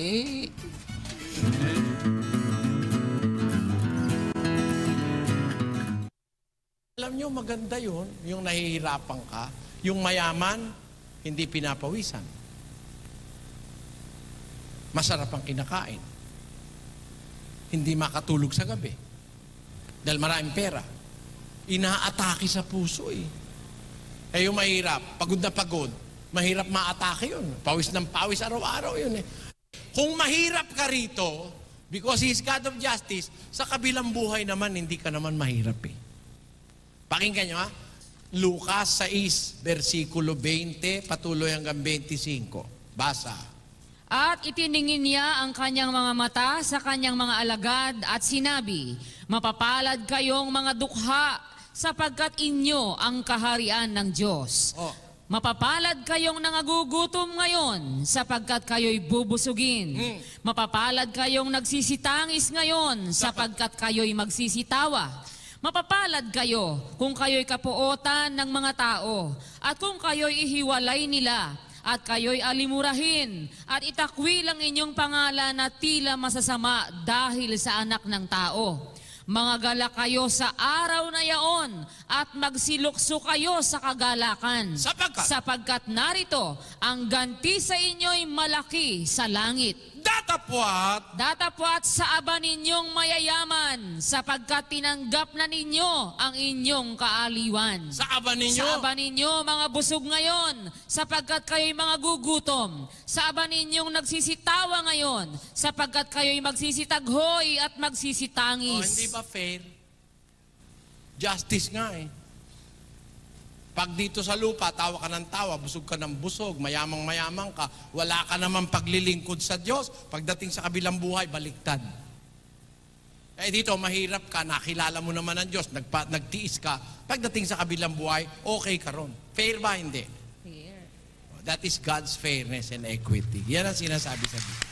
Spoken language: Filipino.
Eh, alam nyo, maganda yun, yung nahihirapan ka, yung mayaman, hindi pinapawisan. Masarap ang kinakain. Hindi makatulog sa gabi. Dahil maraming pera. Inaatake sa puso eh. Eh yung mahirap, pagod na pagod, mahirap maatake yun. Pawis ng pawis araw-araw yun eh. Kung mahirap ka rito, because He is God of justice, sa kabilang buhay naman, hindi ka naman mahirap eh. Pakinggan nyo ha, Lucas 6, versikulo 20, patuloy hanggang 25. Basa. At itiningin niya ang kanyang mga mata sa kanyang mga alagad at sinabi, mapapalad kayong mga dukha sapagkat inyo ang kaharian ng Diyos. Oh. Mapapalad kayong nangagugutom ngayon sapagkat kayo'y bubusugin. Mapapalad kayong nagsisitangis ngayon sapagkat kayo'y magsisitawa. Mapapalad kayo kung kayo'y kapuotan ng mga tao at kung kayo'y ihiwalay nila at kayo'y alimurahin at itakwil ang inyong pangalan na tila masasama dahil sa anak ng tao. Mga gala kayo sa araw na yaon at magsilukso kayo sa kagalakan. Sapagkat narito, ang ganti sa inyo'y malaki sa langit. Datapwat sa aba ninyong mayayaman, sapagkat tinanggap na ninyo ang inyong kaaliwan. Sa aba ninyo mga busog ngayon, sapagkat kayo'y mga gugutom. Sa aba ninyong nagsisitawa ngayon, sapagkat kayo'y magsisitaghoy at magsisitangis. Oh, hindi ba fair? Justice nga eh. Pag dito sa lupa, tawa ka ng tawa, busog ka ng busog, mayamang-mayamang ka, wala ka naman paglilingkod sa Diyos. Pagdating sa kabilang buhay, baliktad. Eh dito, mahirap ka, nakilala mo naman ang Diyos, nagtiis ka. Pagdating sa kabilang buhay, okay ka ron. Fair ba? Hindi. Fair. That is God's fairness and equity. Yan ang sinasabi sa Biblia.